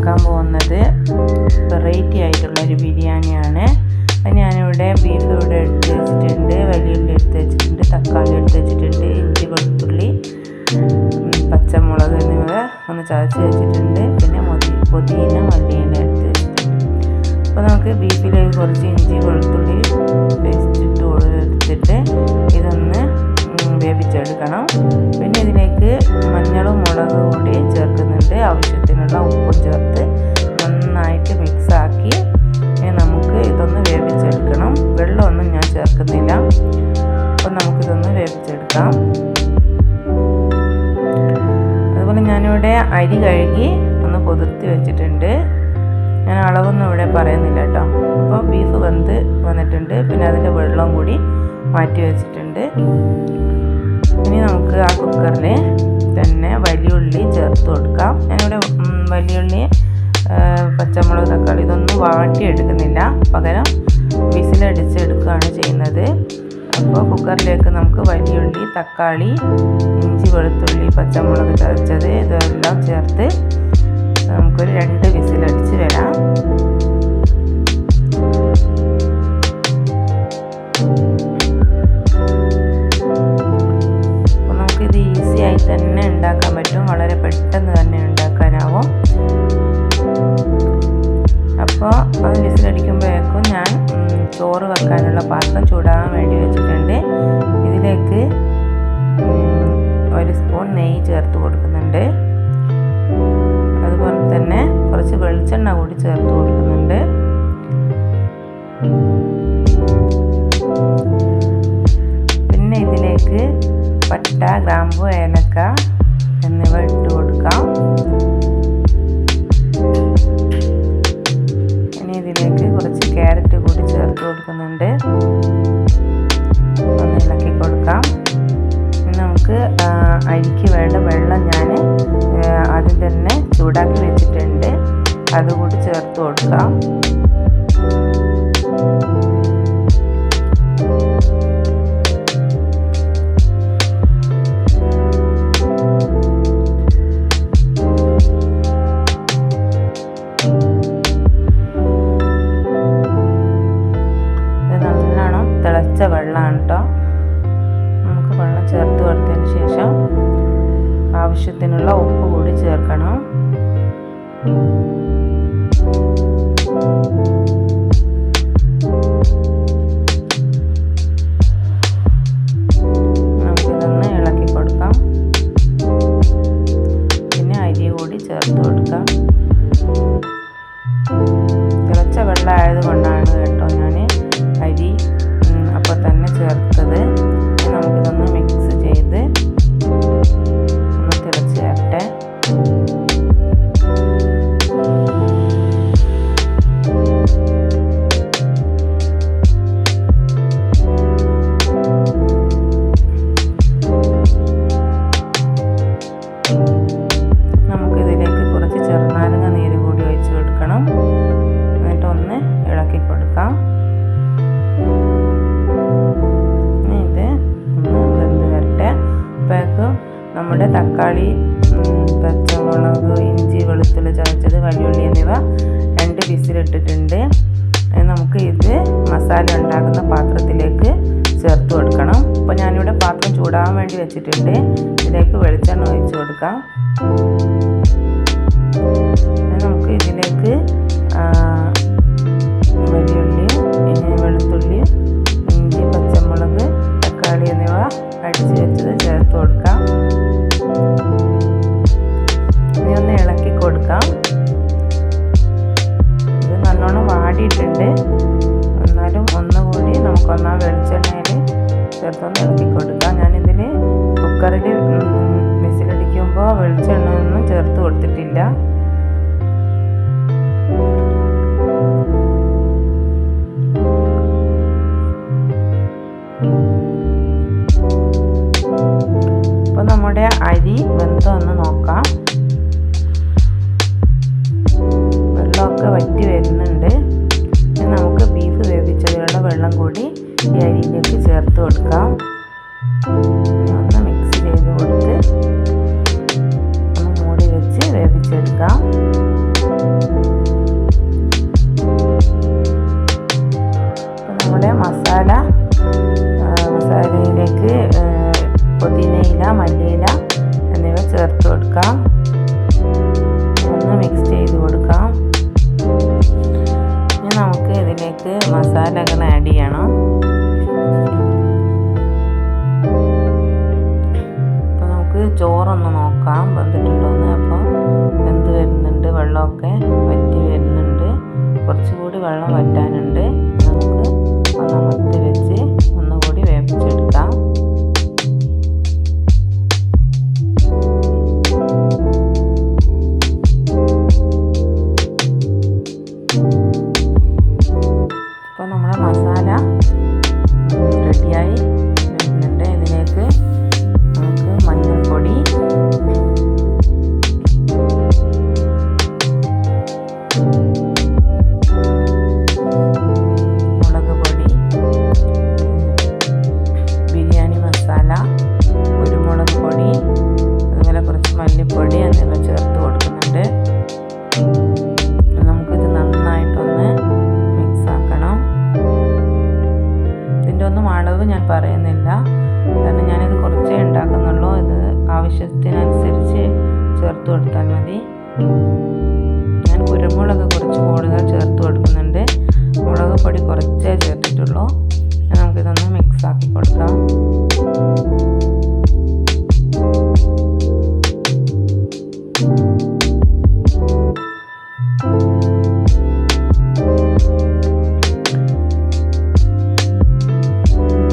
ഉണ്ടാക്കാൻ പോകുന്നത് വെറൈറ്റി ആയിട്ടുള്ളൊരു ബിരിയാണിയാണ്. ഞാനിവിടെ ബീഫ് ഇവിടെ എടുത്ത് വെച്ചിട്ടുണ്ട്, വലിയുള്ളി എടുത്ത് വെച്ചിട്ടുണ്ട്, തക്കാളി എടുത്ത് വെച്ചിട്ടുണ്ട്, ഇഞ്ചി വെളുത്തുള്ളി പച്ചമുളക് എന്നിവ ഒന്ന് ചതച്ച് വെച്ചിട്ടുണ്ട്. പിന്നെ പുതിന മല്ലിയില എടുത്ത് വെച്ചിട്ടുണ്ട്. അപ്പോൾ നമുക്ക് ബീഫിലേക്ക് കുറച്ച് ഇഞ്ചി വെളുത്തുള്ളി പേസ്റ്റ് എടുത്തിട്ട് ഇതൊന്ന് വേവിച്ചെടുക്കണം. പിന്നെ ഇതിലേക്ക് മഞ്ഞളും മുളകും കൂടി ചേർക്കുന്നുണ്ട്. ആവശ്യത്തിനുള്ള ഉപ്പും ചേർത്ത് നന്നായിട്ട് മിക്സാക്കി നമുക്ക് ഇതൊന്ന് വേവിച്ചെടുക്കണം. വെള്ളമൊന്നും ഞാൻ ചേർക്കുന്നില്ല. അപ്പോൾ നമുക്കിതൊന്ന് വേവിച്ചെടുക്കാം. അതുപോലെ ഞാനിവിടെ അരി കഴുകി ഒന്ന് കുതിർത്തി വെച്ചിട്ടുണ്ട്. ഞാൻ അളവൊന്നും ഇവിടെ പറയുന്നില്ല കേട്ടോ. അപ്പോൾ ബീഫ് വെന്ത് വന്നിട്ടുണ്ട്. പിന്നെ അതിൻ്റെ വെള്ളം കൂടി മാറ്റി വെച്ചിട്ടുണ്ട്. ഇനി നമുക്ക് ആ കുക്കറിൽ തന്നെ വലിയുള്ളി ചേർത്ത് കൊടുക്കാം. ഞാനിവിടെ വലിയുള്ളി പച്ചമുളക് തക്കാളി ഇതൊന്നും വാട്ടിയെടുക്കുന്നില്ല, പകരം വിസിലടിച്ചെടുക്കുകയാണ് ചെയ്യുന്നത്. അപ്പോൾ കുക്കറിലേക്ക് നമുക്ക് വലിയുള്ളി തക്കാളി ഇഞ്ചി വെളുത്തുള്ളി പച്ചമുളക് ചതച്ചത് ഇതെല്ലാം ചേർത്ത് നമുക്കൊരു 2 വിസിലടിച്ച് വരാം. അപ്പോൾ നമുക്കിത് ഈസിയായി തന്നെ ഉണ്ടാക്കാൻ പറ്റും, വളരെ പെട്ടെന്ന് തന്നെ ഉണ്ടാക്കാനാവും. അപ്പോൾ അത് വിസിലടിക്കുമ്പോഴേക്കും ഞാൻ ചോറ് വെക്കാനുള്ള പാത്രം ചൂടാകാൻ വേണ്ടി വെച്ചിട്ടുണ്ട്. ഇതിലേക്ക് 1 സ്പൂൺ നെയ്യ് ചേർത്ത് കൊടുക്കുന്നുണ്ട്. അതുപോലെ തന്നെ കുറച്ച് വെളിച്ചെണ്ണ കൂടി ചേർത്ത് കൊടുക്കുന്നുണ്ട്. പിന്നെ ഇതിലേക്ക് പട്ട ഗ്രാമ്പു ഏലക്ക എന്നിവ ഇട്ട് കൊടുക്കാം. ഇനി ഇതിലേക്ക് കുറച്ച് ക്യാരറ്റ് കൂടി ചേർത്ത് കൊടുക്കുന്നുണ്ട്. ഒന്ന് ഇളക്കി കൊടുക്കാം. ഇനി നമുക്ക് അരിക്ക് വേണ്ട വെള്ളം ഞാൻ ആദ്യം തന്നെ ചൂടാക്കി വെച്ചിട്ടുണ്ട്, അതുകൂടി ചേർത്ത് കൊടുക്കാം. തിളച്ച വെള്ളമാണ് കേട്ടോ. നമുക്ക് വെള്ളം ചേർത്ത് കൊടുത്തതിന് ശേഷം ആവശ്യത്തിനുള്ള ഉപ്പ് കൂടി ചേർക്കണം. നമുക്കിതൊന്ന് ഇളക്കി കൊടുക്കാം. പിന്നെ അരി കൂടി ചേർത്ത് കൊടുക്കാം. തിളച്ച വെള്ളം ആയതുകൊണ്ടാണ് കേട്ടോ ഞാൻ അരി അപ്പോൾ തന്നെ ചേർത്തത്. നമുക്കിതൊന്ന് മിക്സ് ചെയ്ത് ഒന്ന് തിളച്ച് വരട്ടെ. നമുക്കിതിലേക്ക് കുറച്ച് ചെറുനാരങ്ങ നീര് കൂടി ഒഴിച്ച് കൊടുക്കണം. എന്നിട്ടൊന്ന് ഇളക്കി കൊടുക്കാം. നമ്മുടെ തക്കാളി പച്ചമുളക് ഇഞ്ചി വെളുത്തുള്ളി ചതച്ചത് വലിയുള്ളി എന്നിവ 2 വിസിലിട്ടിട്ടുണ്ട്. നമുക്ക് ഇത് മസാല ഉണ്ടാക്കുന്ന പാത്രത്തിലേക്ക് ചേർത്ത് കൊടുക്കണം. അപ്പോൾ ഞാനിവിടെ പാത്രം ചൂടാകാൻ വേണ്ടി വെച്ചിട്ടുണ്ട്. ഇതിലേക്ക് വെളിച്ചെണ്ണ ഒഴിച്ച് കൊടുക്കാം. നമുക്ക് ഇതിലേക്ക് വലിയുള്ളി വെളുത്തുള്ളി ഇഞ്ചി പച്ചമുളക് തക്കാളി എന്നിവ അടിച്ച് വെച്ചത് ചേർത്ത് കൊടുക്കാം. ഇനി ഒന്ന് ഇളക്കി കൊടുക്കാം. ഇത് നല്ലോണം വാടിയിട്ടുണ്ട്, എന്നാലും ഒന്നുകൂടി നമുക്കൊന്നാ വെളിച്ചെണ്ണയിൽ ചേർത്തൊന്ന് ഇളക്കി കൊടുക്കാം. ഞാനിതിൽ കുക്കറിൽ വിസിലടിക്കുമ്പോൾ വെളിച്ചെണ്ണ ഒന്നും ചേർത്ത് കൊടുത്തിട്ടില്ല. അപ്പോൾ നമ്മുടെ അരി വെന്തോന്ന് നോക്കാം. വെള്ളമൊക്കെ വറ്റി വരുന്നുണ്ട്. നമുക്ക് ബീഫ് വേവിച്ചതിലുള്ള വെള്ളം കൂടി ഈ അരിയിലേക്ക് ചേർത്ത് കൊടുക്കാം. ഒന്ന് മിക്സ് ചെയ്ത് കൊടുത്ത് ഒന്ന് മൂടി വെച്ച് വേവിച്ചെടുക്കാം. വെള്ളം വറ്റാനുണ്ട്. നമുക്ക് ഒന്ന് അമർത്തി വെച്ച് ഒന്നുകൂടി വേവിച്ചെടുക്കാം. ഇപ്പോൾ നമ്മുടെ മസാല റെഡിയായി വരുന്നുണ്ട്. ഇതിലേക്ക് നമുക്ക് മഞ്ഞൾപ്പൊടി, മുളക് പൊടി, ബിരിയാണി മസാല, കുരുമുളക് പൊടി, അതുപോലെ കുറച്ച് മല്ലിപ്പൊടി എന്നിവ ചേർത്ത് കൊടുക്കുന്നുണ്ട്. നമുക്കിത് നന്നായിട്ടൊന്ന് മിക്സ് ആക്കണം. ഇതിൻ്റെ ഒന്നും അളവ് ഞാൻ പറയുന്നില്ല, കാരണം ഞാനിത് കുറച്ചേ ഉണ്ടാക്കുന്നുള്ളൂ. ഇത് ആവശ്യത്തിനനുസരിച്ച് ചേർത്ത് കൊടുത്താൽ മതി. ഞാൻ കുരുമുളക് കുറച്ച് കൂടുതൽ ചേർത്ത് കൊടുക്കുന്നുണ്ട്. മുളക് പൊടി കുറച്ചേ ചേർത്തിട്ടുള്ളൂ. നമുക്കിതൊന്ന് മിക്സ് ആക്കി കൊടുക്കാം.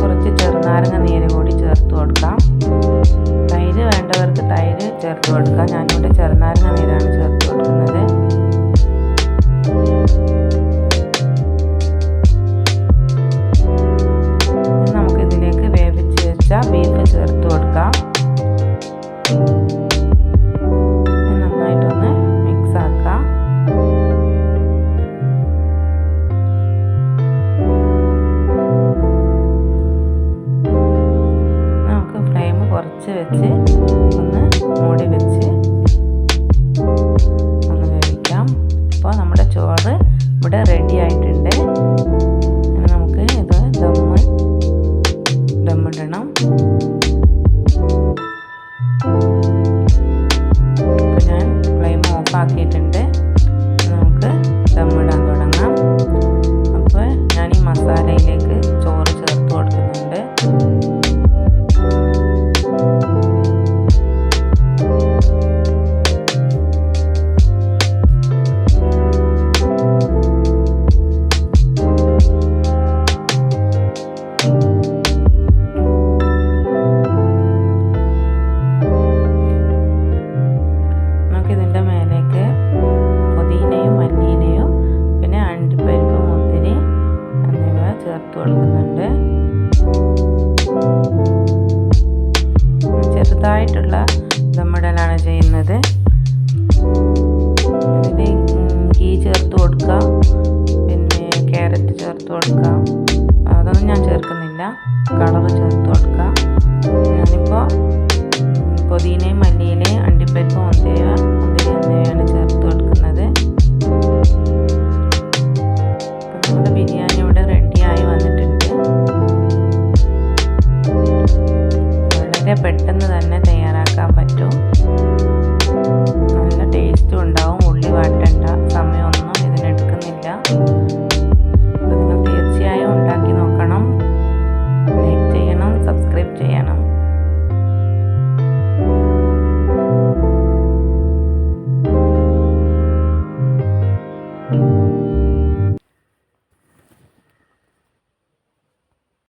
കുറച്ച് ചെറുനാരങ്ങ നീര് കൂടി ചേർത്ത് കൊടുക്കാം. തൈര് വേണ്ടവർക്ക് തൈര് ചേർത്ത് കൊടുക്കാം. ഞാനിവിടെ ചെറുനാരങ്ങ നീരാണ് ചേർത്ത് കൊടുക്കുന്നത്. നമുക്കിതിലേക്ക് വേവിച്ച് വെച്ച ബീഫ് ചേർത്ത് കൊടുക്കാം. നന്നായിട്ടൊന്ന് മിക്സ് ആക്കാം. നമുക്ക് ഫ്ലെയിം കുറച്ച് വെച്ച് ഒന്ന് മൂടി വെച്ച് ഒന്ന് വേവിക്കാം. അപ്പോൾ നമ്മുടെ ചോറ് ഇവിടെ റെഡി ആയിട്ടുണ്ട്. നമുക്ക് ഇത് ദമ്മിടണം. ഇപ്പോൾ ഞാൻ ഫ്ലെയിം ഓഫ് ആക്കിയിട്ടുണ്ട്. നമുക്ക് ദമ്മിടാൻ തുടങ്ങാം. അപ്പോൾ ഞാൻ ഈ മസാലയിലേക്ക് ചോറ് ചേർത്ത് കൊടുക്കുന്നുണ്ട്. ഇതിൻ്റെ